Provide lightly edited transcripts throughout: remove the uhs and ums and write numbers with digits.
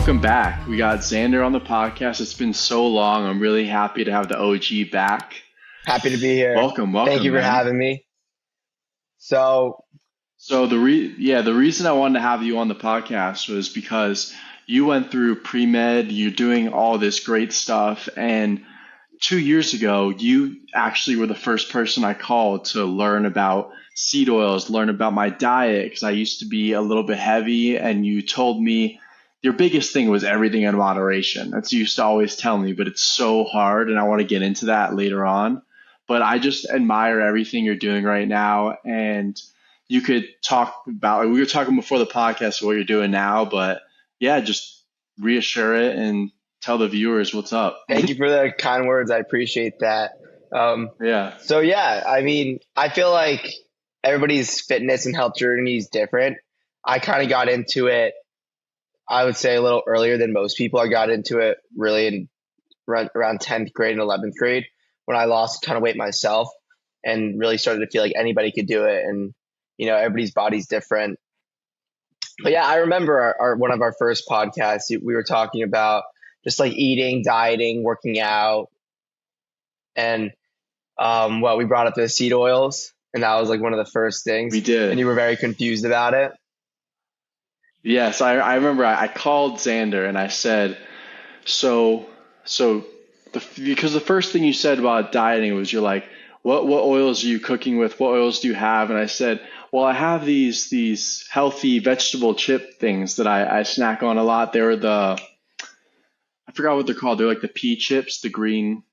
welcome back. We got Zander on the podcast. It's been so long. I'm really happy to have the OG back. Happy to be here. Welcome, Thank you for man. having me. So the reason I wanted to have you on the podcast was because you went through pre-med, you're doing all this great stuff, and 2 years ago, you actually were the first person I called to learn about seed oils, learn about my diet, because I used to be a little bit heavy, and you told me your biggest thing was everything in moderation. That's what you used to always tell me, but it's so hard, and I want to get into that later on. But I just admire everything you're doing right now, and you could talk about, we were talking before the podcast what you're doing now, but yeah, just reassure it and tell the viewers what's up. thank you for the kind words. I appreciate that. Yeah. So yeah, I mean, I feel like everybody's fitness and health journey is different. I kind of got into it, I would say a little earlier than most people. I got into it really in around 10th grade and 11th grade when I lost a ton of weight myself and really started to feel like anybody could do it. And, everybody's body's different. But yeah, I remember one of our first podcasts, we were talking about just like eating, dieting, working out. And we brought up the seed oils, and that was like one of the first things. We did. And you were very confused about it. Yes, I remember I called Zander and I said, because the first thing you said about dieting was you're like, what oils are you cooking with? What oils do you have? And I said, well, I have these healthy vegetable chip things that I snack on a lot. They're I forgot what they're called. They're like the pea chips, the green.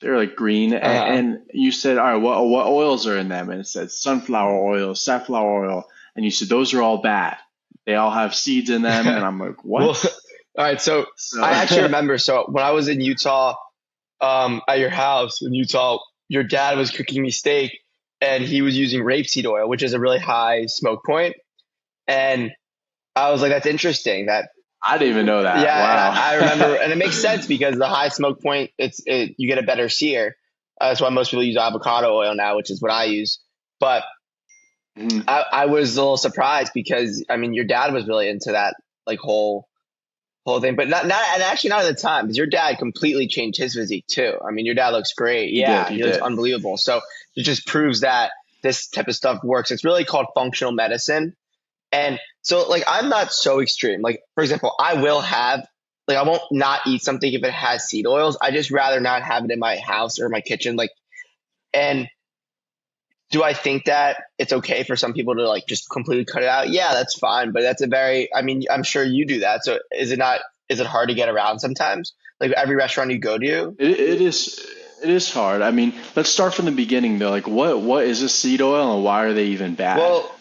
They're like green. And you said, all right, what oils are in them? And it said sunflower oil, safflower oil. And you said, those are all bad. They all have seeds in them. And I'm like, what? Well, all right. So I actually remember. So when I was in Utah, at your house in Utah, your dad was cooking me steak and he was using rapeseed oil, which is a really high smoke point. And I was like, that's interesting. I didn't even know that. Yeah, Wow. I remember, and it makes sense because the high smoke point, you get a better sear. That's why most people use avocado oil now, which is what I use. But I was a little surprised because I mean, your dad was really into that like whole thing, but not and actually not at the time because your dad completely changed his physique too. I mean, your dad looks great. Yeah, he looks unbelievable. So it just proves that this type of stuff works. It's really called functional medicine. And so like, I'm not so extreme. Like, for example, I won't not eat something if it has seed oils. I just rather not have it in my house or my kitchen. Like, and do I think that it's okay for some people to like just completely cut it out? Yeah, that's fine. But I'm sure you do that. So is it hard to get around sometimes? Like every restaurant you go to? It is hard. I mean, let's start from the beginning though. Like what is a seed oil and why are they even bad? Well,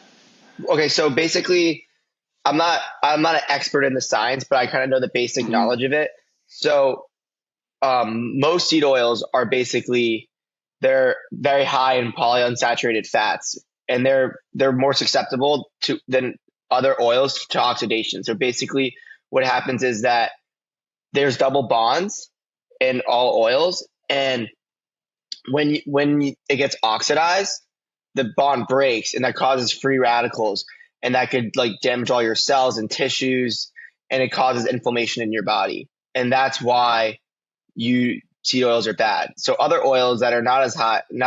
okay. So basically I'm not an expert in the science, but I kind of know the basic knowledge of it. So most seed oils are basically, they're very high in polyunsaturated fats, and they're more susceptible than other oils to oxidation. So basically what happens is that there's double bonds in all oils, and when it gets oxidized, the bond breaks, and that causes free radicals, and that could like damage all your cells and tissues, and it causes inflammation in your body. And that's why seed oils are bad. So other oils that are not as high, in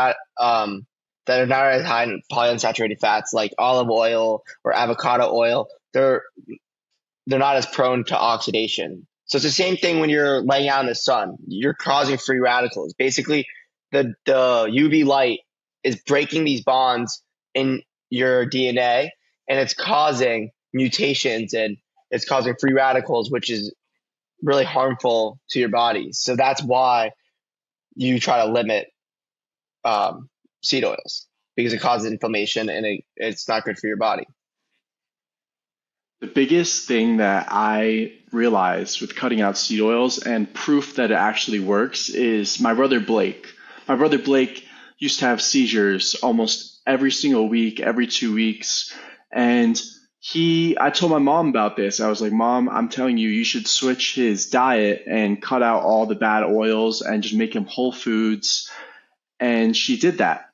polyunsaturated fats, like olive oil or avocado oil, they're not as prone to oxidation. So it's the same thing when you're laying out in the sun. You're causing free radicals. Basically, the UV light is breaking these bonds in your DNA, and it's causing mutations, and it's causing free radicals, which is really harmful to your body. So that's why you try to limit seed oils, because it causes inflammation and it's not good for your body. The biggest thing that I realized with cutting out seed oils and proof that it actually works is my brother Blake. My brother Blake used to have seizures almost every single week, every 2 weeks. And I told my mom about this. I was like, Mom, I'm telling you, you should switch his diet and cut out all the bad oils and just make him whole foods. And she did that.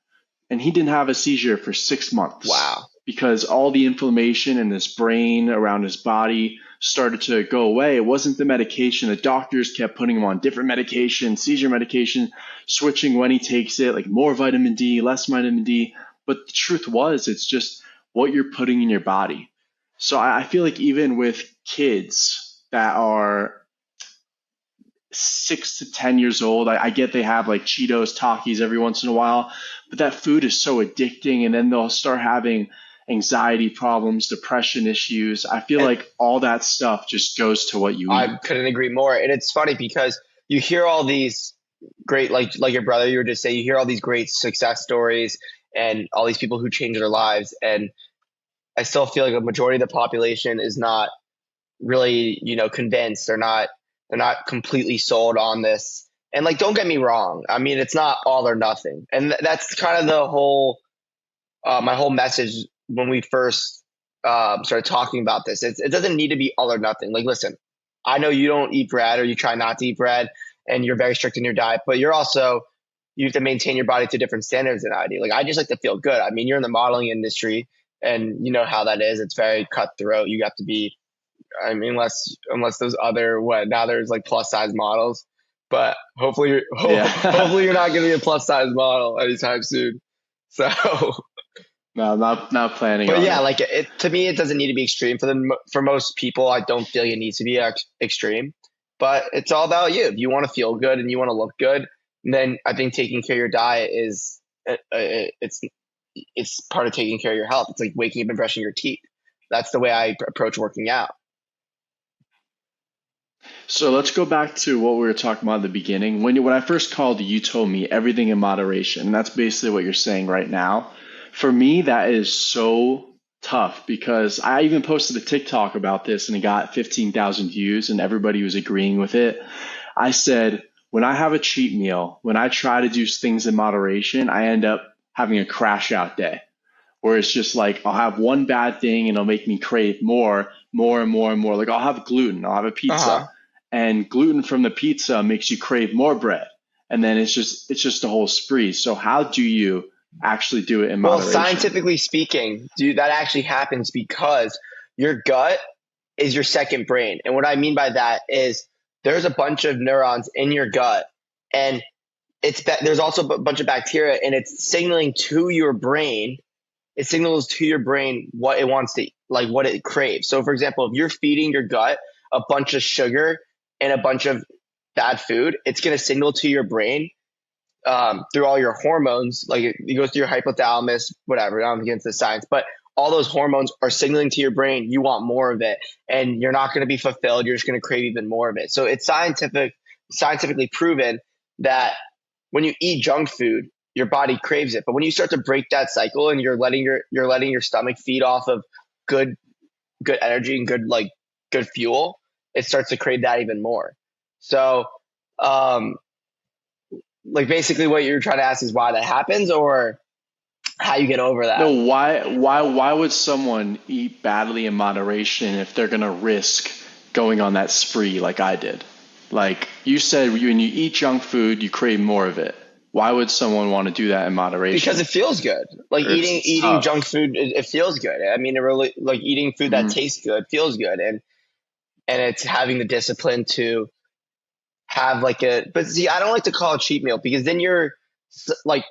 And he didn't have a seizure for 6 months. Wow. Because all the inflammation in his brain, around his body, started to go away, it wasn't the medication. The doctors kept putting him on different medication, seizure medication, switching when he takes it, like more vitamin D, less vitamin D. But the truth was, it's just what you're putting in your body. So I feel like even with kids that are 6 to 10 years old, I get they have like Cheetos, Takis every once in a while, but that food is so addicting, and then they'll start having anxiety problems, depression issues. I feel And like all that stuff just goes to what you eat. I couldn't agree more. And it's funny because you hear all these great, like your brother, you were just saying, you hear all these great success stories and all these people who change their lives. And I still feel like a majority of the population is not really, convinced. They're not completely sold on this. And like, don't get me wrong. I mean, it's not all or nothing. And that's kind of the whole, my whole message when we first started talking about this. It doesn't need to be all or nothing. Like, listen, I know you don't eat bread, or you try not to eat bread, and you're very strict in your diet, but you have to maintain your body to different standards than I do. Like, I just like to feel good. I mean, you're in the modeling industry, and you know how that is. It's very cutthroat. You have to be, I mean, unless those other, now there's like plus size models, but hopefully Yeah. hopefully you're not going to be a plus size model anytime soon. So, No, I'm not planning but on yeah, it. like to me, it doesn't need to be extreme for most people. I don't feel it needs to be extreme, but it's all about you. If you want to feel good and you want to look good, then I think taking care of your diet is, it's part of taking care of your health. It's like waking up and brushing your teeth. That's the way I approach working out. So let's go back to what we were talking about at the beginning. When I first called you, you told me everything in moderation. And that's basically what you're saying right now. For me, that is so tough because I even posted a TikTok about this and it got 15,000 views and everybody was agreeing with it. I said, when I have a cheat meal, when I try to do things in moderation, I end up having a crash out day where it's just like I'll have one bad thing and it'll make me crave more, more and more and more. Like I'll have gluten, I'll have a Uh pizza, huh. and gluten from the pizza makes you crave more bread. And then it's just a whole spree. So how do you actually do it in Well, moderation? scientifically speaking, dude, that actually happens because your gut is your second brain. And what I mean by that is there's a bunch of neurons in your gut, and there's also a bunch of bacteria, and it's signaling to your brain. It signals to your brain what it wants to, like what it craves. So, for example, if you're feeding your gut a bunch of sugar and a bunch of bad food, it's going to signal to your brain through all your hormones. Like it goes through your hypothalamus, whatever. I'm against the science, but all those hormones are signaling to your brain you want more of it, and you're not going to be fulfilled. You're just going to crave even more of it. So it's scientifically proven that when you eat junk food, your body craves it. But when you start to break that cycle and you're letting your stomach feed off of good good energy and good fuel, it starts to crave that even more. So um, like basically what you're trying to ask is why that happens, or how you get over No, that. why would someone eat badly in moderation if they're gonna risk going on that spree like I did? Like you said, when you eat junk food, you crave more of it. Why would someone want to do that in Because moderation? it feels good. Like Or it's eating junk tough. food, it feels good. I mean, it really, like eating food that Mhm. tastes good feels good, and it's having the discipline to have like a. But see, I don't like to call it cheat meal because then like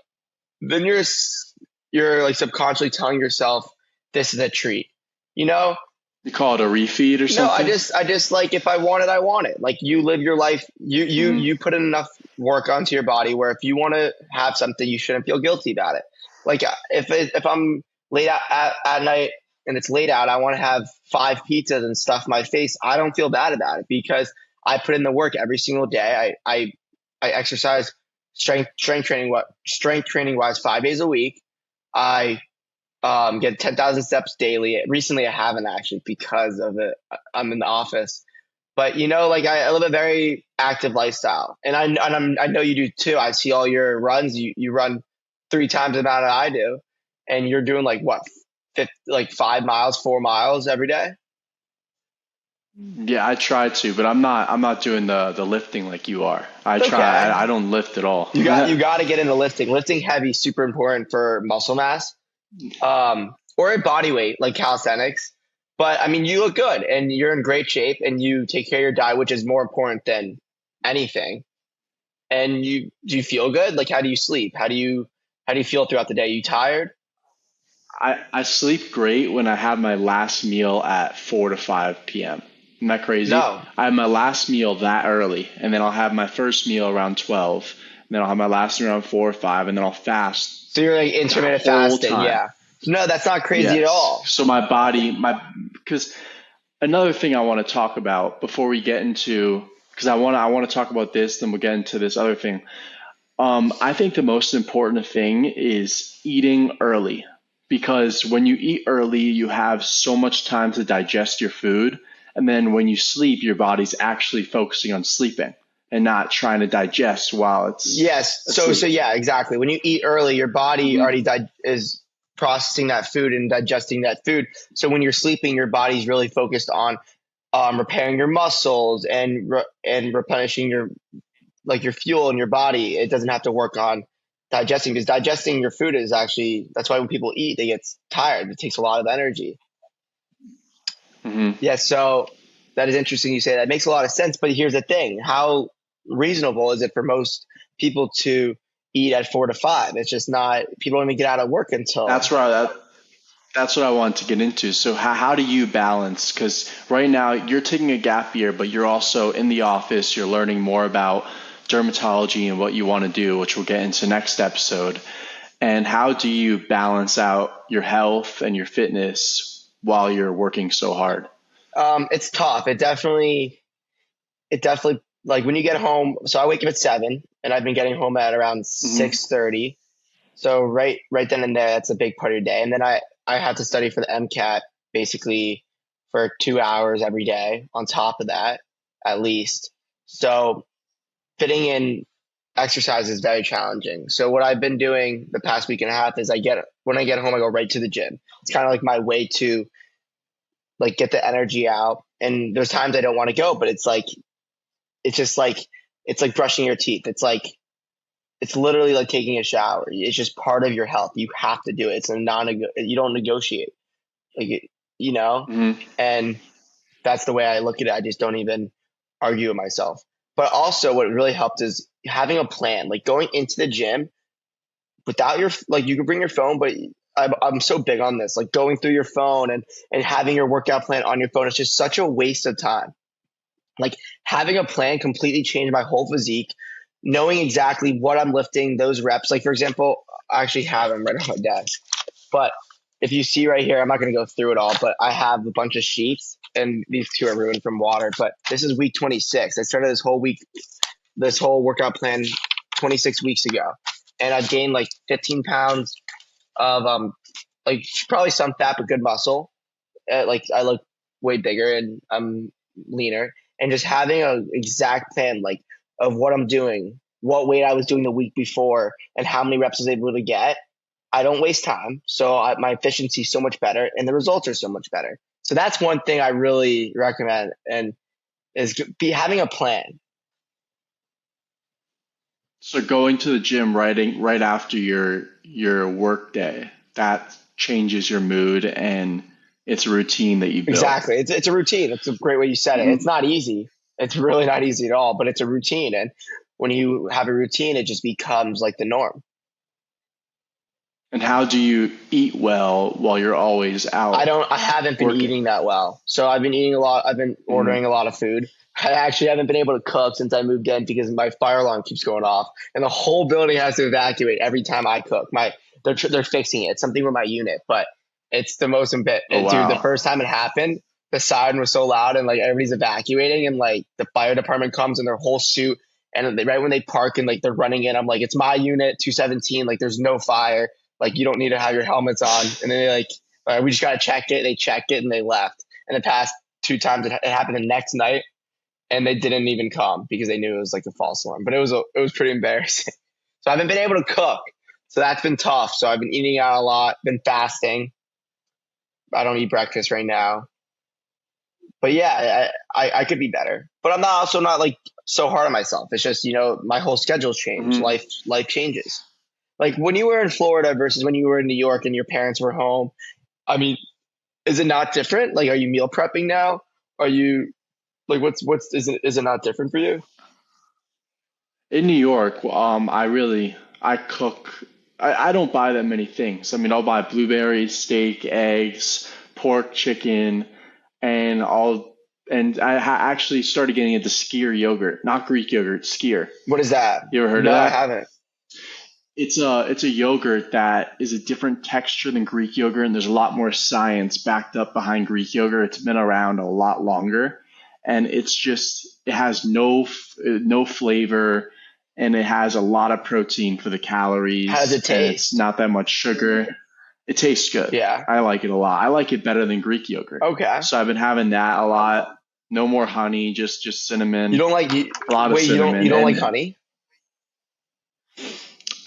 then you're like subconsciously telling yourself this is a treat. You know, You call it a refeed or no, I something? just I just like, if I want it, I want it. Like, you live your life, Hmm. you put in enough work onto your body where if you want to have something, you shouldn't feel guilty about it. Like, if I'm late out at night and it's late out, I want to have five pizzas and stuff my face. I don't feel bad about it because I put in the work every single day. I exercise strength training wise 5 days a week. I get 10,000 steps daily. Recently, I haven't actually because of it. I'm in the office, but like I live a very active lifestyle, and I know you do too. I see all your runs. You run three times the amount that I do, and you're doing like what, like 5 miles, 4 miles every day. Yeah, I try to, but I'm not doing the lifting like you are. I It's try. okay. I don't lift at all. You got to get into lifting. Lifting heavy, super important for muscle mass, or at body weight like calisthenics. But I mean, you look good and you're in great shape and you take care of your diet, which is more important than anything. And do you feel good? Like, how do you sleep? How do you feel throughout the day? You tired? I sleep great when I have my last meal at 4 to 5 p.m. Isn't that crazy? No. I have my last meal that early, and then I'll have my first meal around 12, and then I'll have my last meal around 4 or 5, and then I'll fast So you're like the intermittent whole fasting. time. Yeah. No, that's not crazy at Yes. all. So my body, because another thing I want to talk about before we get into, because I want to talk about this, then we'll get into this other thing. I think the most important thing is eating early because when you eat early, you have so much time to digest your food. And then when you sleep, your body's actually focusing on sleeping and not trying to digest while it's Yes. So asleep. yeah, exactly. When you eat early, your body Hmm. already is processing that food and digesting that food. So when you're sleeping, your body's really focused on repairing your muscles and and replenishing your fuel in your body. It doesn't have to work on digesting because digesting your food is actually that's why when people eat they get tired. It takes a lot of energy. Hmm. Yeah, so that is interesting you say that. It makes a lot of sense, but here's the thing. How reasonable is it for most people to eat at 4 to 5? It's just not people don't even get out of work That's until where that's what I want to get into. So how do you balance? Because right now you're taking a gap year, but you're also in the office. You're learning more about dermatology and what you want to do, which we'll get into next episode. And how do you balance out your health and your fitness while you're working so hard? it's tough. It definitely like when you get home, so I wake up at 7 and I've been getting home at around Hmm. 6:30. So right then and there, that's a big part of your day. And then I have to study for the MCAT basically for 2 hours every day on top of that, at least. So fitting in exercise is very challenging. So what I've been doing the past week and a half is when I get home, I go right to the gym. It's kind of like my way to like get the energy out. And there's times I don't want to go, but it's just like it's like brushing your teeth. It's literally like taking a shower. It's just part of your health. You have to do it. It's a you don't negotiate. Like you know, Hmm. and that's the way I look at it. I just don't even argue with myself. But also, what really helped is having a plan. Like going into the gym without your like, you can bring your phone, but I'm so big on this. Like going through your phone and having your workout plan on your phone is just such a waste of time. Like having a plan completely changed my whole physique, knowing exactly what I'm lifting, those reps. Like for example, I actually have them right on my desk. But if you see right here, I'm not going to go through it all, but I have a bunch of sheets, and these two are ruined from water. But this is week 26. I started this whole workout plan 26 weeks ago, and I've gained like 15 pounds of like probably some fat but good muscle. Like I look way bigger and I'm leaner, and just having a exact plan like of what I'm doing, what weight I was doing the week before, and how many reps I was able to get. I don't waste time, so my efficiency is so much better, and the results are so much better. So that's one thing I really recommend, and is be having a plan. So going to the gym right after your work day, that changes your mood and it's a routine that you built. Exactly, it's a routine. It's a great way you said it. It's Hmm. not easy. It's really not easy at all, but it's a routine, and when you have a routine, it just becomes like the norm. And how do you eat well while you're always out I haven't been working? eating that well. So I've been eating a lot. I've been Hmm. ordering a lot of food. I actually haven't been able to cook since I moved in because my fire alarm keeps going off and the whole building has to evacuate every time I cook. They're fixing it. It's something with my unit, but it's the most Oh dude. The wow. first time it happened, the siren was so loud and like everybody's evacuating and like the fire department comes in their whole suit and right when they park and like they're running in, I'm like, it's my unit 217. Like there's no fire. Like you don't need to have your helmets on. And then they like, all right, we just got to check it. They checked it and they left. And the past two times it happened the next night and they didn't even come because they knew it was like a false alarm. But it was pretty embarrassing. So I haven't been able to cook. So that's been tough. So I've been eating out a lot, been fasting. I don't eat breakfast right now. But yeah, I could be better. But I'm not also not like so hard on myself. It's just, my whole schedule's changed. Hmm. Life changes. Like when you were in Florida versus when you were in New York and your parents were home. I mean, Is it not different? Like, are you meal prepping now? Are you like, is it not different for you? In New York, I cook. I don't buy that many things. I mean, I'll buy blueberries, steak, eggs, pork, chicken, and all. And actually started getting into skyr yogurt, not Greek yogurt, skyr. What is that? You ever heard of No, I that? haven't. It's a yogurt that is a different texture than Greek yogurt, and there's a lot more science backed up behind Greek yogurt. It's been around a lot longer, and it has no flavor, and it has a lot of protein for the How does it calories, and it's taste? not that much sugar. It tastes good. Yeah. I like it a lot. I like it better than Greek yogurt. Okay. So I've been having that a lot. No more honey, just You cinnamon, don't like a lot of wait, you cinnamon, don't like and honey?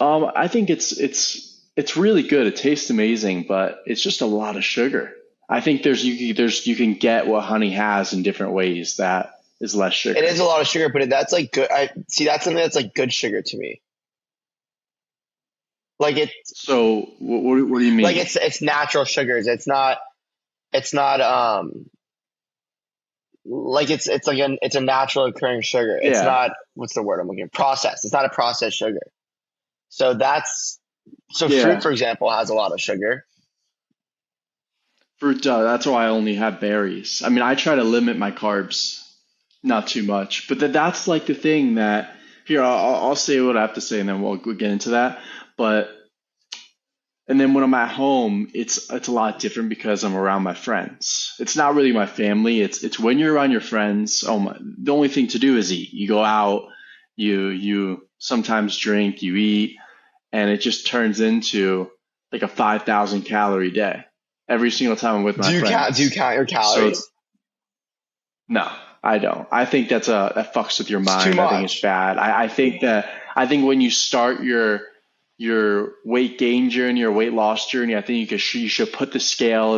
I think it's really good. It tastes amazing, but it's just a lot of sugar. I think you can get what honey has in different ways that is less It sugar. is a lot of sugar, but that's like good. I see that's something that's like good sugar to me. Like it, So what do you like mean? it's natural sugars. It's not like it's like it's a natural occurring sugar. It's Yeah, not what's the word I'm looking for? Processed. It's not a processed sugar. So fruit, yeah. for example, has a lot of sugar. Fruit. That's why I only have berries. I mean, I try to limit my carbs, not too much. But that's like the thing that here I'll say what I have to say, and then we'll get into that. But And then when I'm at home, it's a lot different because I'm around my friends. It's not really my family. It's when you're around your friends. Oh my, the only thing to do is eat. You go out, you sometimes drink, you eat, and it just turns into like a 5,000 calorie day every single time I'm with my Do you friends. count your So calories? no, I don't. I think that fucks with your It's too mind. I think it's much. bad. I think when you start your weight gain journey or weight loss journey, I think you should put the scale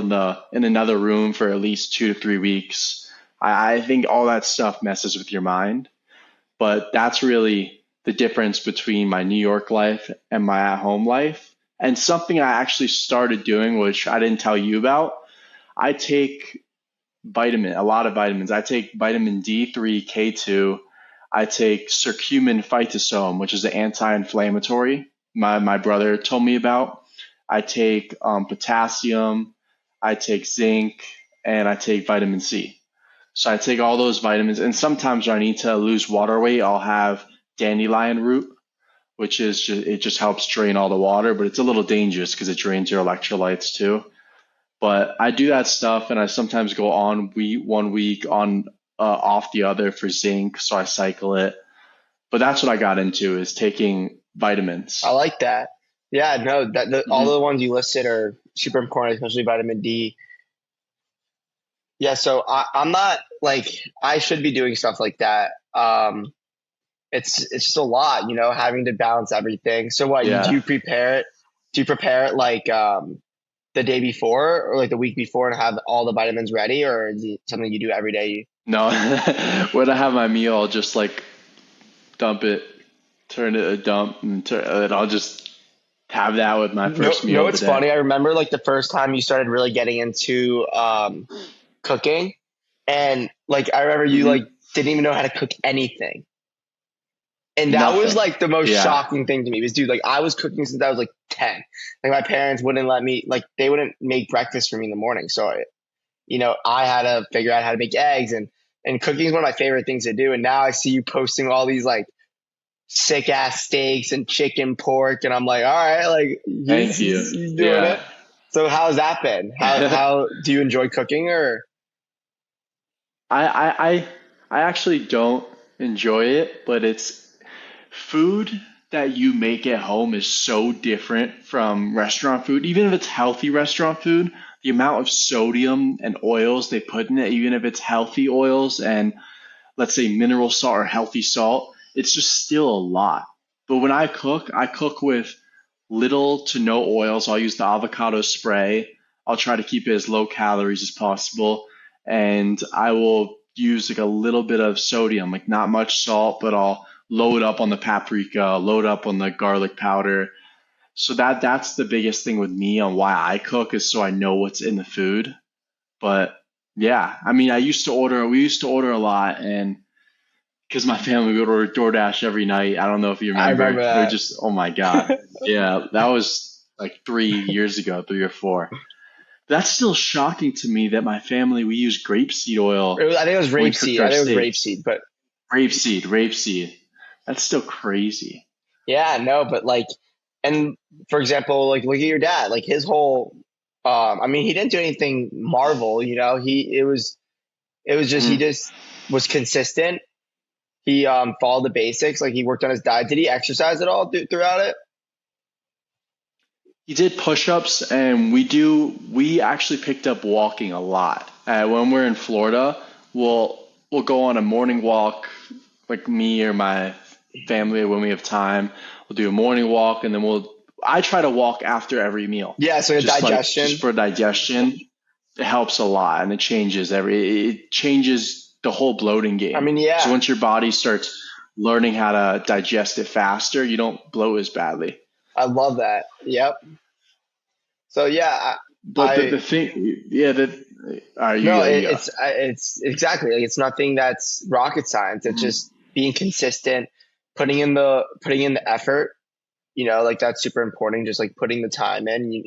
in another room for at least 2 to 3 weeks. I think all that stuff messes with your mind, but that's really the difference between my New York life and my at home life. And something I actually started doing, which I didn't tell you about, I take a lot of vitamins. I take vitamin D3, K2. I take curcumin phytosome, which is an anti-inflammatory. My brother told me about. I take potassium. I take zinc, and I take vitamin C. So I take all those vitamins, and sometimes when I need to lose water weight, I'll have dandelion root, it just helps drain all the water, but it's a little dangerous because it drains your electrolytes too. But I do that stuff, and I sometimes go on 1 week on off the other for zinc, so I cycle it. But that's what I got into is taking I vitamins. like that. Yeah, no, all Hmm. the ones you listed are super important, especially vitamin D. Yeah, so I'm not like I should be doing stuff like that. It's just a lot, having to balance everything. So what you do Yeah. you prepare it? Do you prepare it like the day before or like the week before and have all the vitamins ready, or is it something you do every day? No, when I have my meal, I'll just like dump it, turn it a dump, and I'll just have that with my No, first meal no, of the it's day. funny. I remember like the first time you started really getting into cooking, and like I remember you like Hmm. didn't even know how to cook anything. And that was Nothing. like the most Yeah. shocking thing to me was, dude, like I was cooking since I was like 10. Like my parents wouldn't let me, like they wouldn't make breakfast for me in the morning. So, I had to figure out how to make eggs, and cooking is one of my favorite things to do. And now I see you posting all these like sick ass steaks and chicken pork. And I'm like, all right, like Thank you. he's doing Yeah. it. So how's that been? How do you enjoy cooking or? I, I I I actually don't enjoy it, but it's food that you make at home is so different from restaurant food. Even if it's healthy restaurant food, the amount of sodium and oils they put in it, even if it's healthy oils and let's say mineral salt or healthy salt, it's just still a lot. But when I cook with little to no oils. I'll use the avocado spray. I'll try to keep it as low calories as possible. And I will use like a little bit of sodium, like not much salt, but I'll load up on the paprika, load up on the garlic powder. So that's the biggest thing with me on why I cook is so I know what's in the food. But yeah, I mean, we used to order a lot, and because my family would order DoorDash every night. I don't know if you I remember. remember It would that. just, oh my God. Yeah, that was like 3 years ago, 3 or 4. That's still shocking to me that my family, we use grapeseed oil I think it was when we cooked rapeseed. I our think it was steaks. rapeseed, but Rapeseed. That's still crazy. yeah, no, but like, and for example, like look at your dad, like his whole, I mean, he didn't do anything Marvel, you know, it was just, he Mhm. just was consistent. He, followed the basics. Like he worked on his diet. Did he exercise at all throughout it? He did push-ups, and we actually picked up walking a lot. When we're in Florida, we'll go on a morning walk, like me or my family when we have time. We'll do a morning walk, and then I try to walk after every meal, Yeah. So just digestion. for digestion. It helps a lot, and it changes the whole bloating I game. mean, So yeah, once your body starts learning how to digest it faster, you don't bloat as badly. I love that. Yep. So yeah, But the I thing, yeah, that no, you go. it's exactly like it's nothing that's rocket science. It's Mhm. just being consistent, putting in the effort. You know, like that's super important. Just like putting the time in,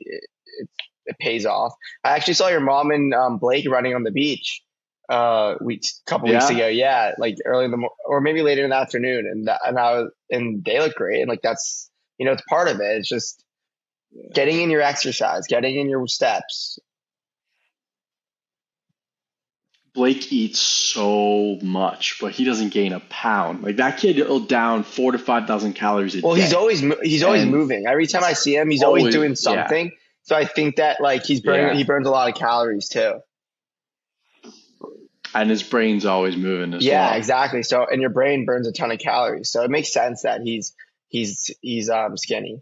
it pays off. I actually saw your mom and Blake running on the beach couple weeks Yeah, ago. Yeah, like early in the or maybe later in the afternoon, and they look great. And like that's it's part of it. It's just getting in your exercise, getting in your steps. Blake eats so much, but he doesn't gain a pound. Like that kid will down 4 to 5 thousand calories a Well, day, he's always and moving. Every time I see him, he's always always, doing yeah, something. So I think that like he yeah, burns a lot of calories too. and his brain's always moving as Yeah, well. exactly. So and your brain burns a ton of calories. So it makes sense that he's skinny.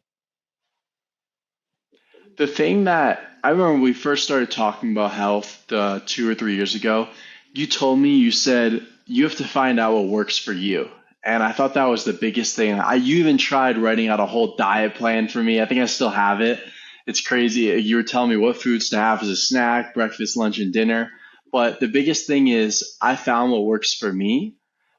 The thing that I remember when we first started talking about health 2 or 3 years ago, you told me, you said you have to find out what works for you. And I thought that was the biggest thing. You even tried writing out a whole diet plan for me. I think I still have it. It's crazy. You were telling me what foods to have as a snack, breakfast, lunch, and dinner. But the biggest thing is I found what works for me,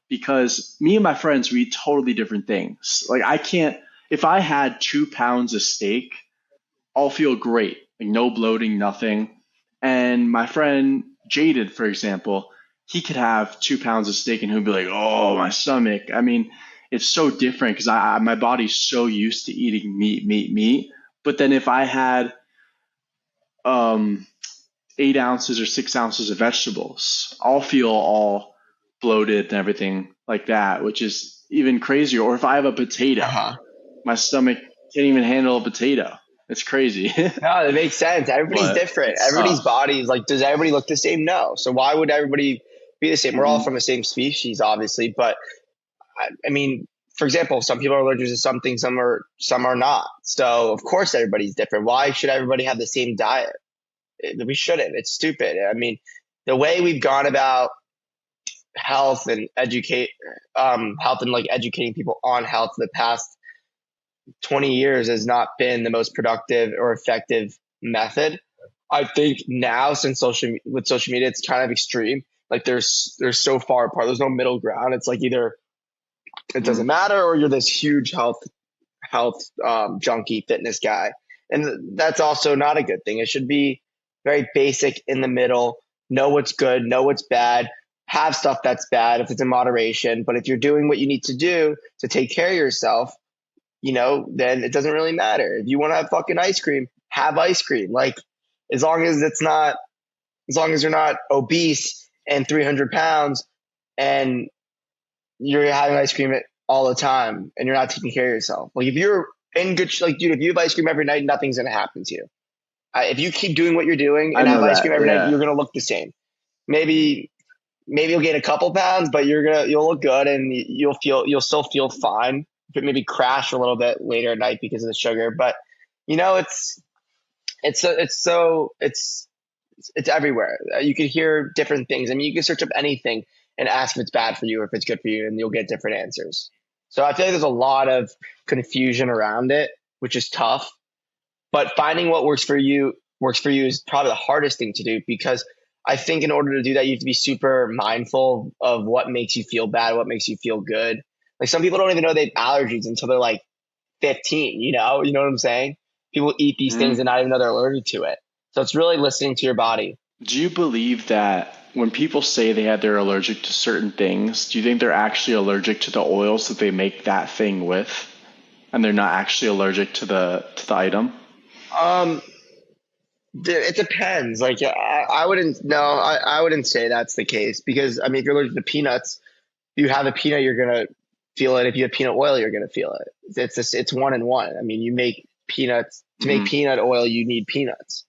because me and my friends, we eat totally different things. Like I can't, if I had 2 pounds of steak, all feel great, like no bloating, nothing. And my friend Jaded, for example, he could have 2 pounds of steak and he'll be like, "Oh, my stomach." I mean, it's so different because my body's so used to eating meat, meat, meat. But then if I had um, 8 ounces or 6 ounces of vegetables, I'll feel all bloated and everything like that, which is even crazier. Or if I have a potato, Uh-huh. my stomach can't even handle a potato. It's crazy. No, that makes sense. Everybody's But different. it's Everybody's tough. body is like, does everybody look the same? No. So why would everybody be the same? We're all Hmm. from the same species, obviously, but I mean, for example, some people are allergic to something, some are not. So of course everybody's different. Why should everybody have the same diet? We shouldn't. It's stupid. I mean, the way we've gone about health and health and like educating people on health for the past 20 years has not been the most productive or effective method. I think now since social media, it's kind of extreme. Like there's so far apart. There's no middle ground. It's like either it doesn't Hmm. matter or you're this huge health junkie fitness guy, and that's also not a good thing. It should be very basic in the middle. Know what's good, know what's bad. Have stuff that's bad if it's in moderation. But if you're doing what you need to do to take care of yourself, then it doesn't really matter. If you want to have fucking ice cream, have ice cream. Like as long as it's not, as long as you're not obese and 300 pounds and you're having ice cream all the time and you're not taking care of yourself. Like if you're in good, like dude, if you have ice cream every night, nothing's gonna happen to you. If you keep doing what you're doing I and have know ice cream that. every night, Yeah. you're gonna look the same. Maybe maybe you'll gain a couple pounds, but you'll look good and you'll still feel fine. But maybe crash a little bit later at night because of the sugar. But you know, it's everywhere. You can hear different things. I mean, you can search up anything and ask if it's bad for you or if it's good for you, and you'll get different answers. So I feel like there's a lot of confusion around it, which is tough. But finding what works for you is probably the hardest thing to do because I think in order to do that, you have to be super mindful of what makes you feel bad, what makes you feel good. Like some people don't even know they have allergies until they're like 15, you know what I'm saying? People eat these things and Mhm. not even know they're allergic to it. So it's really listening to your body. Do you believe that when people say they're allergic to certain things, do you think they're actually allergic to the oils that they make that thing with, and they're not actually allergic to the item? Um, it depends. Like I wouldn't, no, I wouldn't say that's the case because I mean, if you're allergic to peanuts, you have a peanut, you're gonna feel it. If you have peanut oil, you're gonna feel it. It's one in one. I mean, you make peanuts to make Hmm. peanut oil, you need peanuts.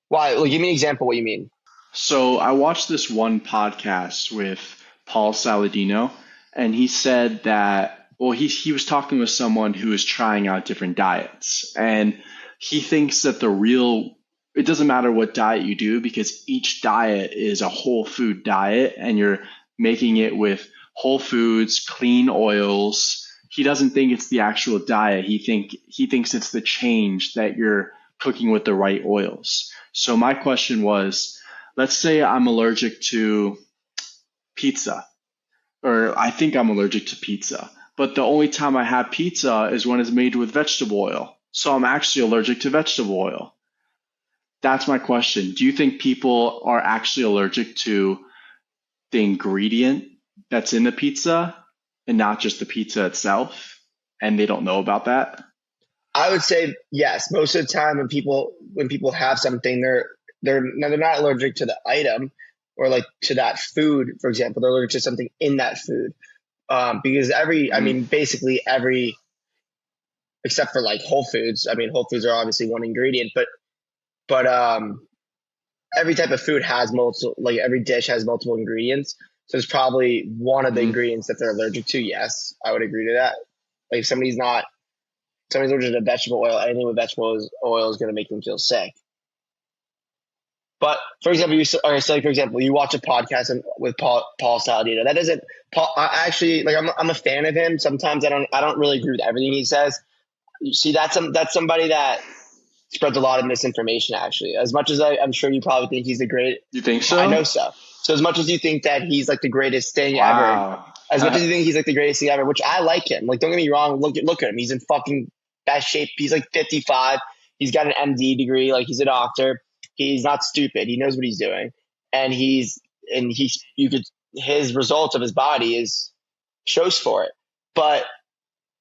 Why? Like, give me an example. What you mean? So I watched this one podcast with Paul Saladino, and he said that, well, he was talking with someone who is trying out different diets, and he thinks that it doesn't matter what diet you do because each diet is a whole food diet, and you're making it with whole foods, clean oils. He doesn't think it's the actual diet. He thinks it's the change that you're cooking with the right oils. So my question was, let's say I'm allergic to pizza, or I think I'm allergic to pizza, but the only time I have pizza is when it's made with vegetable oil. So I'm actually allergic to vegetable oil. That's my question. Do you think people are actually allergic to the ingredient that's in the pizza and not just the pizza itself? And they don't know about that? I would say yes. Most of the time, when people have something, they're not allergic to the item or like to that food. For example, they're allergic to something in that food. Because I Hmm. mean, basically every except for like Whole Foods. I mean, Whole Foods are obviously one ingredient, but every type of food has multiple. Like every dish has multiple ingredients. So it's probably one of the Hmm. ingredients that they're allergic to. Yes, I would agree to that. Like if somebody's allergic to vegetable oil, anything with vegetable oil is going to make them feel sick. But for example, or say for example, you watch a podcast with Paul Saladino. That doesn't Paul. I actually like. I'm a fan of him. Sometimes I don't really agree with everything he says. You see, that's somebody that spreads a lot of misinformation. Actually, as much as I'm sure you probably think he's the great. You think I so? know so. So as much as you think that he's like the greatest thing ever, Wow. as much as you think he's like the greatest thing ever, which I like him. Like don't get me wrong. Look at him. He's in fucking best shape. He's like 55. He's got an MD degree. Like he's a doctor. He's not stupid. He knows what he's doing, and he's you could his results of his body is shows for it. But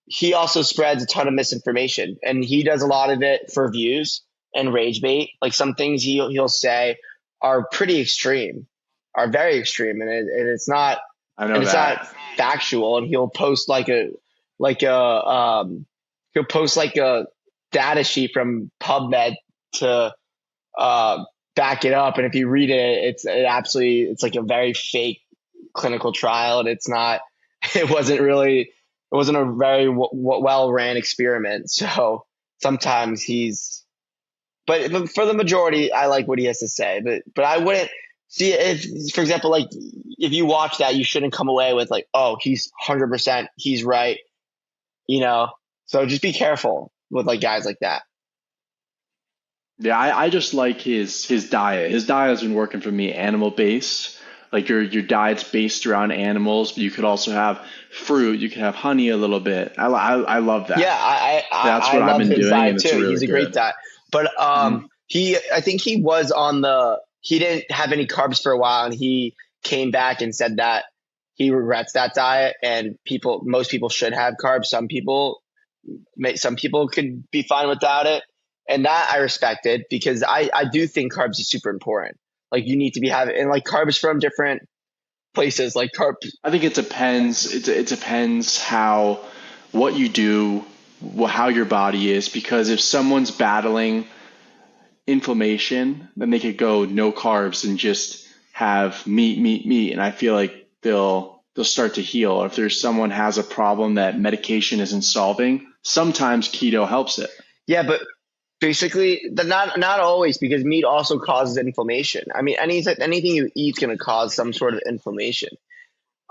he also spreads a ton of misinformation, and he does a lot of it for views and rage bait. Like some things he'll say are pretty extreme, are very extreme, and I know and it's not that. factual. And like a he'll post like a data sheet from PubMed to uh, back it up, and if you read it, it's like a very fake clinical trial, and it's not. It wasn't a very well ran experiment. So sometimes but for the majority, I like what he has to say. But I wouldn't see if, for example, like if you watch that, you shouldn't come away with like, oh, he's 100%, he's right, you know. So just be careful with like guys like that. Yeah, I just like his diet. His diet has been working for me, animal based. Like your diet's based around animals, but you could also have fruit. You can have honey a little bit. I love Yeah, that. That's I what I've love been his doing, diet and it's too. really He's a great good. diet. But Hmm. I think he didn't have any carbs for a while, and he came back and said that he regrets that diet. And most people should have carbs. Some people could be fine without it, and that I respected because I do think carbs is super important. Like you need to be having and like carbs from different places, like carbs. I think it depends. It depends how what you do, how your body is. Because if someone's battling inflammation, then they could go no carbs and just have meat, meat, meat, and I feel like they'll start to heal. Or if there's someone has a problem that medication isn't solving, sometimes keto helps it. Yeah, but basically, not always because meat also causes inflammation. I mean, anything you eat is going to cause some sort of inflammation.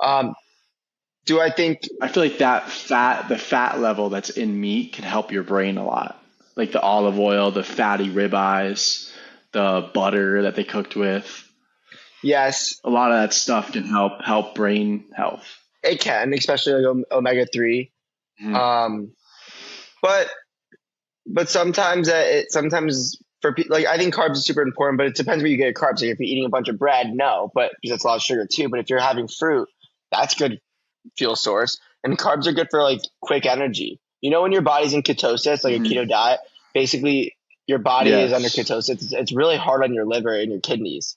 Um, do I think? I feel like the fat level that's in meat can help your brain a lot. Like the olive oil, the fatty ribeyes, the butter that they cooked with. Yes, A lot of that stuff can help brain health. it can, especially like omega-3. Mhm. Um, but sometimes sometimes for people, like I think carbs is super important, but it depends where you get your carbs. Like if you're eating a bunch of bread, no, but because that's a lot of sugar too. But if you're having fruit, that's good fuel source. And carbs are good for like quick energy. You know, when your body's in ketosis, like a keto diet, basically your body is under Yes. ketosis. It's really hard on your liver and your kidneys.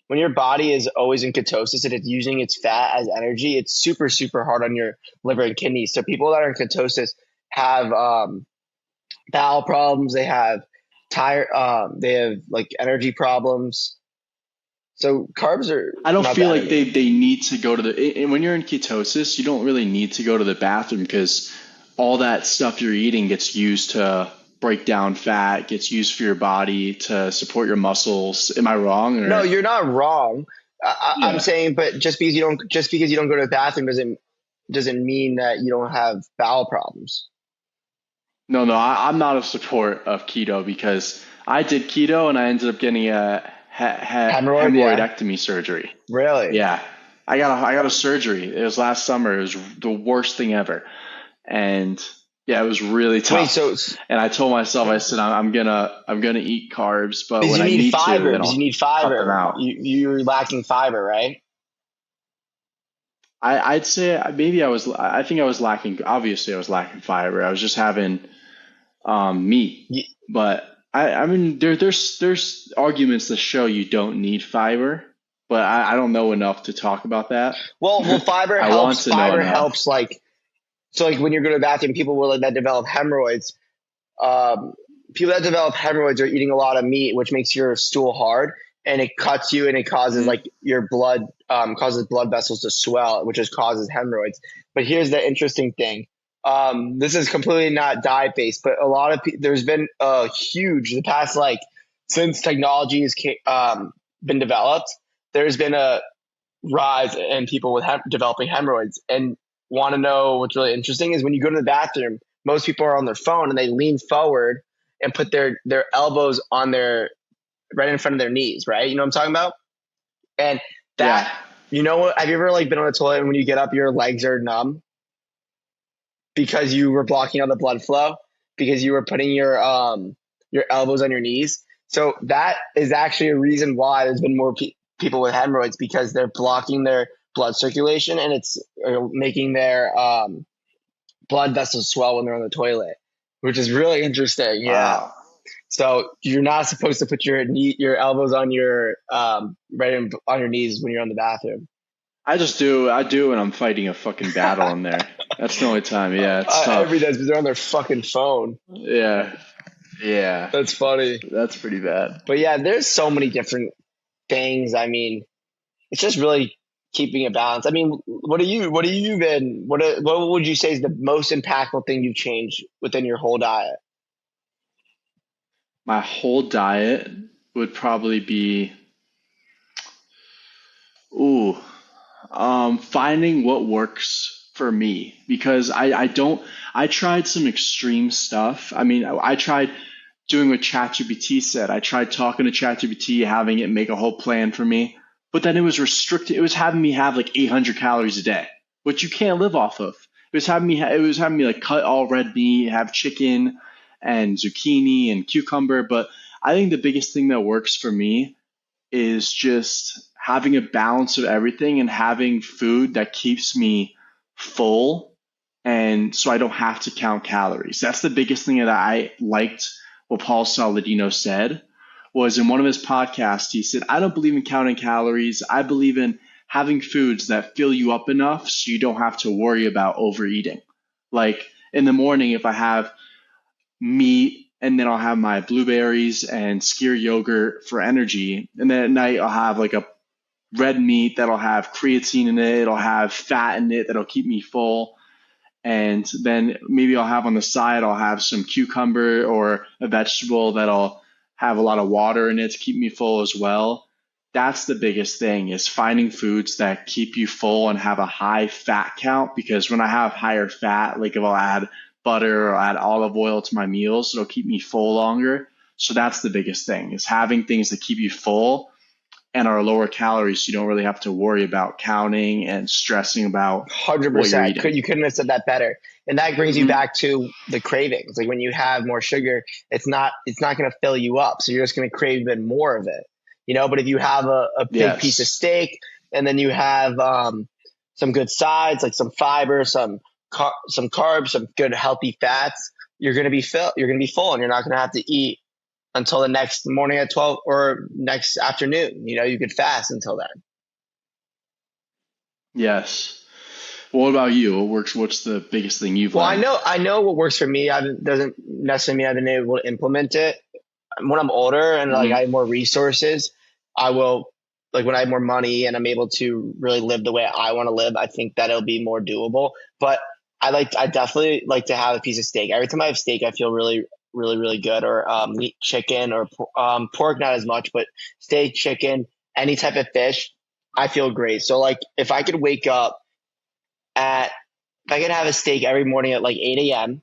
When your body is always in ketosis and it's using its fat as energy, it's super, super hard on your liver and kidneys. So people that are in ketosis have bowel problems. They have like energy problems. So carbs are I don't not feel bad like either. they need to go to the and when you're in ketosis, you don't really need to go to the bathroom because all that stuff you're eating gets used to break down fat, gets used for your body to support your muscles. Am I wrong No, or you're not wrong. I'm yeah. saying, but just because you don't go to the bathroom doesn't mean that you don't have bowel problems. No, no, I'm not a support of keto because I did keto and I ended up getting a Hemorrhoid, yeah, hemorrhoidectomy surgery. really. Yeah. I got a surgery. It was last summer. It was the worst thing ever. And yeah, it was really Wait, tough. And I told myself, I said, I'm gonna eat carbs, but because when you I need need to, fiber, then because you I'll need cut them fiber. out. You're lacking fiber, right? I'd say maybe I think I was lacking, obviously I was lacking fiber. I was just having meat. You, But I mean, there's arguments that show you don't need fiber, but I don't know enough to talk about that. well, fiber I want helps. to know Fiber enough. helps, like so, like when you're going to the bathroom, that develop hemorrhoids. Um, People that develop hemorrhoids are eating a lot of meat, which makes your stool hard, and it cuts you, and it causes Mhm. like your blood causes blood vessels to swell, which just causes hemorrhoids. But here's the interesting thing. This is completely not diet based, but a lot of there's been a huge the past like since technology has been developed, there's been a rise in people with developing hemorrhoids. And want to know what's really interesting is when you go to the bathroom, most people are on their phone and they lean forward and put their elbows on their right in front of their knees, right? You know what I'm talking about? And that, Yeah. you know what? Have you ever like been on the toilet and when you get up, your legs are numb because you were blocking all the blood flow because you were putting your elbows on your knees? So that is actually a reason why there's been more people with hemorrhoids because they're blocking their blood circulation and it's making their blood vessels swell when they're on the toilet, which is really interesting. Yeah. Wow. So you're not supposed to put your elbows on your on your knees when you're on the bathroom. I do when I'm fighting a fucking battle in there. That's the only time. Yeah, it's Everybody does tough. because they're on their fucking phone. Yeah. Yeah. That's funny. That's pretty bad. But yeah, there's so many different things. I mean, it's just really keeping a balance. I mean, what would you say is the most impactful thing you've changed within your whole diet? My whole diet would probably be ooh, finding what works for me because I don't I tried some extreme stuff. I mean, I tried doing what ChatGPT said. I tried talking to ChatGPT, having it make a whole plan for me, but then it was restricted. It was having me have like 800 calories a day, which you can't live off of. It was having me like cut all red meat, have chicken and zucchini and cucumber. But I think the biggest thing that works for me is just having a balance of everything and having food that keeps me full and so I don't have to count calories. That's the biggest thing that I liked what Paul Saladino said was in one of his podcasts, he said, I don't believe in counting calories. I believe in having foods that fill you up enough so you don't have to worry about overeating. Like in the morning, if I have meat and then I'll have my blueberries and skyr yogurt for energy. And then at night I'll have like a red meat that'll have creatine in it. It'll have fat in it that'll keep me full. And then maybe I'll have on the side, I'll have some cucumber or a vegetable that'll have a lot of water in it to keep me full as well. That's the biggest thing is finding foods that keep you full and have a high fat count because when I have higher fat, like if I'll add butter or add olive oil to my meals, it'll keep me full longer. So that's the biggest thing, is having things that keep you full and are lower calories, so you don't really have to worry about counting and stressing about what you're 100%. eating. You couldn't have said that better. And that brings you Mm-hmm. back to the cravings. Like when you have more sugar, it's not going to fill you up. So you're just going to crave even more of it, but if you have a big piece of Yes. steak and then you have, some good sides, like some fiber, some carbs, some good healthy fats, you're going to be full and you're not going to have to eat until the next morning at 12 or next afternoon. You could fast until then. Yes. Well, what about you? What works? What's the biggest thing you've Well, I learned? know, I know what works for me. Doesn't necessarily mean I've been able to implement it. When I'm older and like I Mm-hmm. have more resources, I will, like when I have more money and I'm able to really live the way I want to live, I think that it'll be more doable. But I definitely like to have a piece of steak. Every time I have steak, I feel really, really, really good. Or meat, chicken, or pork, not as much, but steak, chicken, any type of fish, I feel great. So like if I could wake up at, if I could have a steak every morning at like 8 a.m.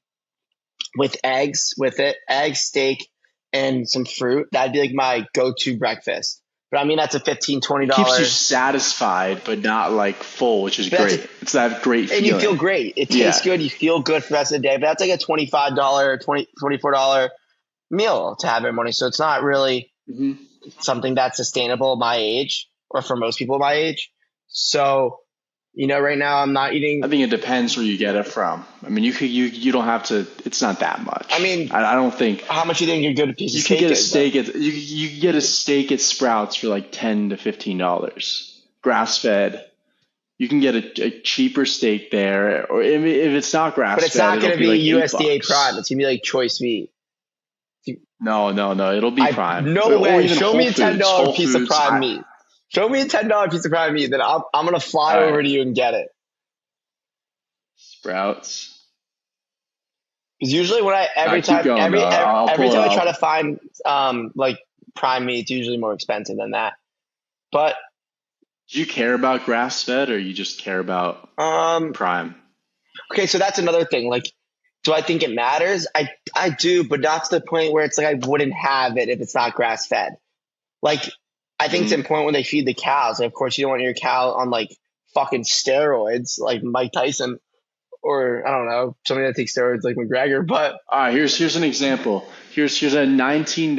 with eggs with it, eggs, steak, and some fruit, that'd be like my go-to breakfast. But I mean, that's a $15, It keeps you $20. satisfied, but not like full, which is But that's great. It's that great and you feel feeling. great. It tastes Yeah. good. You feel good for the rest of the day. But that's like a $25, $24 meal to have every morning. So it's not really Hmm. something that's sustainable at my age or for most people my age. So, right now I'm not I eating. think it depends where you get it from. I mean, you don't have to. It's not that I much. mean, I don't think how much do you think a good piece of you could steak get a is then? steak at you could get a steak at Sprouts for like $10 to $15, grass fed. You can get a cheaper steak there, or if it's not But grass it's fed, not it'll going to be be like eight USDA Prime. bucks. It's going to be like choice meat. No, no, no. It'll be Prime, No or way. even Show Whole me a Foods. $10 Whole piece of Foods. prime meat. Show me a $10 piece of prime meat, then I'm gonna fly All right, over to you and get it. Sprouts. Because usually when I All every right, keep time going though. every I'll every pull it time I try up. to find like prime meat, it's usually more expensive than that. But Do you care about grass fed, or you just care about um Prime? okay, so that's another thing. Like, do I think it matters? I do, but not to the point where it's like I wouldn't have it if it's not grass fed. Like, I think it's Hmm. important when they feed the cows. Like, of course, you don't want your cow on like fucking steroids, like Mike Tyson, or I don't know, somebody that takes steroids like McGregor. But All right, here's an example. Here's a $19,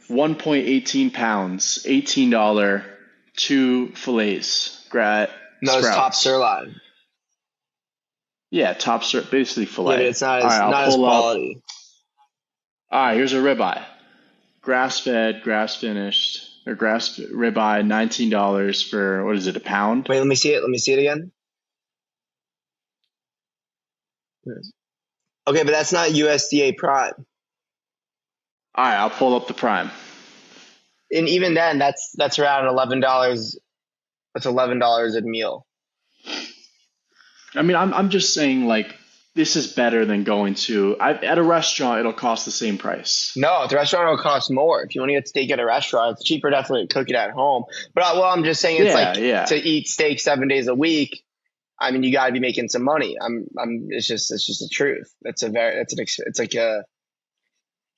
1.18 pounds, $18, two fillets, no, it's top Sprouts. sirloin. Yeah, basically Yeah, but fillet. it's not All right, as I'll not as pull up. quality. All right, here's a ribeye, grass fed, grass finished, or grass ribeye, $19 for what is it, a pound? Wait, let me see it. Let me see it again. Okay, but that's not USDA Prime. All right, I'll pull up the Prime. And even then, that's around $11. That's $11 a meal. I mean, I'm just saying, like, this is better than going to at a restaurant. It'll cost the same price. No, at the restaurant will cost more. If you want to get steak at a restaurant, it's cheaper definitely to cook it at home. But I'm just saying it's like Yeah, yeah. to eat steak 7 days a week. I mean, you got to be making some money. It's just the truth. It's like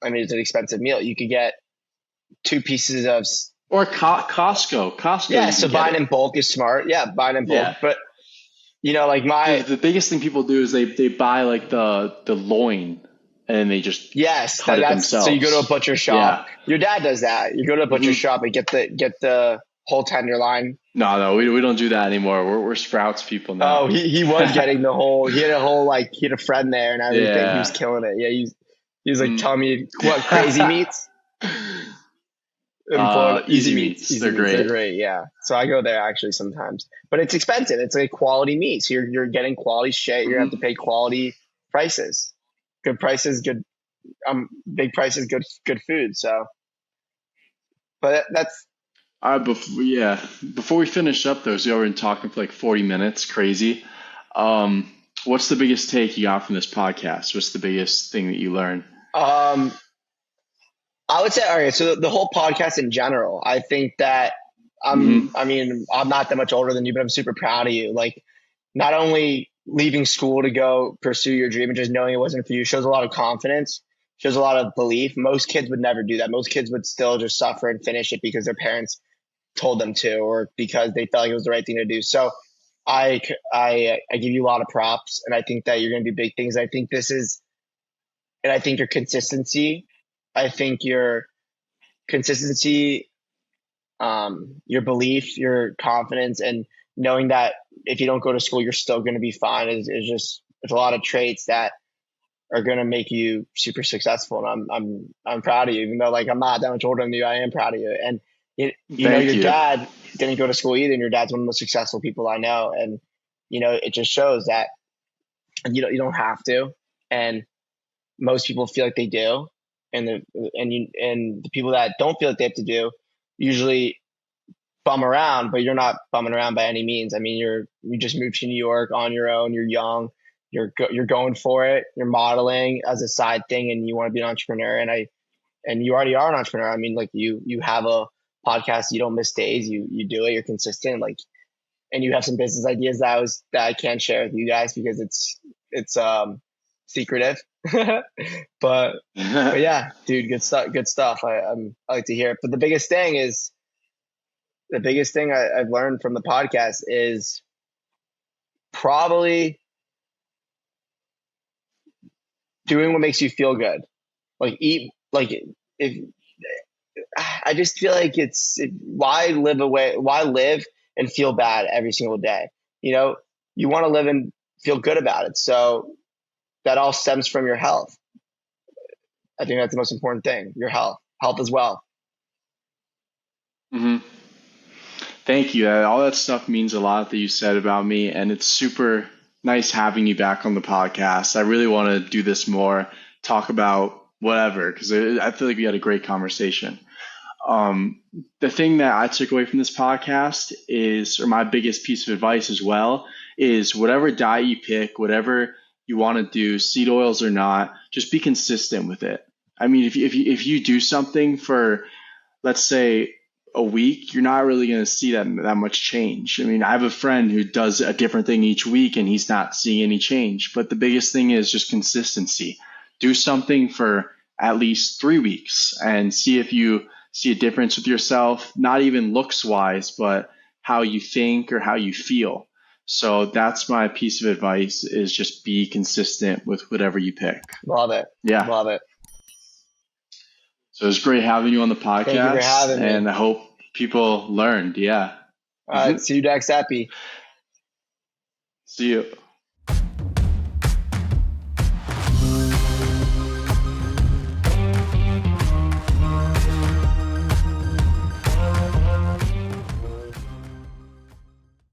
I mean, it's an expensive meal. You could get two pieces of, Or Costco. Costco, yeah. you So can get buying it. in bulk is smart. Yeah, buying in bulk. Yeah. But like The biggest thing people do is they buy like the loin and then they just yes, cut it so you go to a themselves. butcher shop. Yeah. Your dad does that. You go to a butcher Hmm. shop and get the whole tenderloin. No, no, we don't do that anymore. We're Sprouts people Oh, now. he was getting the whole. He had a whole like he had a friend there and everything. He was Yeah. killing it. Yeah, he was like Mm. telling me what crazy meats in Florida. Easy Easy Meats. They're meats. They're great. great. Yeah, so I go there actually sometimes, but it's expensive. It's like quality meat. So you're getting quality shit. You're gonna have to Hmm. pay quality prices. Good prices, good big prices, good food. So, but that's Before we finish up though, so we've been talking for like 40 minutes, crazy. What's the biggest take you got from this podcast? What's the biggest thing that you learned? um I would say, all right. So the whole podcast in general, I think that Hmm. I mean, I'm not that much older than you, but I'm super proud of you. Like, not only leaving school to go pursue your dream and just knowing it wasn't for you shows a lot of confidence. shows a lot of belief. Most kids would never do that. Most kids would still just suffer and finish it because their parents told them to, or because they felt like it was the right thing to do. So I give you a lot of props, and I think that you're going to do big things. I think your consistency, I think your consistency, your belief, your confidence, and knowing that if you don't go to school, you're still going to be fine is just, it's a lot of traits that are going to make you super successful. And I'm proud of you, even though like I'm not that much older than you. I am proud of you. And Thank your you. dad didn't go to school either, and your dad's one of the most successful people I know. And it just shows that you don't have to. And most people feel like they do, and the people that don't feel like they have to do usually bum around, but you're not bumming around by any means. I mean, you just moved to New York on your own. You're young. You're going for it. You're modeling as a side thing, and you want to be an entrepreneur. And you already are an entrepreneur. I mean, like you have a podcast. You don't miss days. You do it. You're consistent. Like, and you have some business ideas that I can't share with you guys because it's secretive. but yeah, dude, good stuff. Good stuff. I like to hear it. But the biggest thing I've learned from the podcast is probably doing what makes you feel good. Like eat, like if I just feel like why live and feel bad every single day? You want to live and feel good about it. So that all stems from your health. I think that's the most important thing. Your health as well. Hmm. Thank you. All that stuff means a lot that you said about me, and it's super nice having you back on the podcast. I really want to do this more, talk about whatever, because I feel like we had a great conversation. Um, the thing that I took away from this podcast is, or my biggest piece of advice as well, is whatever diet you pick, whatever you want to do, seed oils or not, just be consistent with it. I mean, if you do something for, let's say, a week, you're not really going to see that much change. I mean, I have a friend who does a different thing each week and he's not seeing any change. But the biggest thing is just consistency. Do something for at least 3 weeks and see if you see a difference with yourself, not even looks wise, but how you think or how you feel. So that's my piece of advice is just be consistent with whatever you pick. Love it. Yeah. Love it. So it was great having you on the Thank you for podcast, having me. and I hope people learned. Yeah. All right. See you next epi. See you.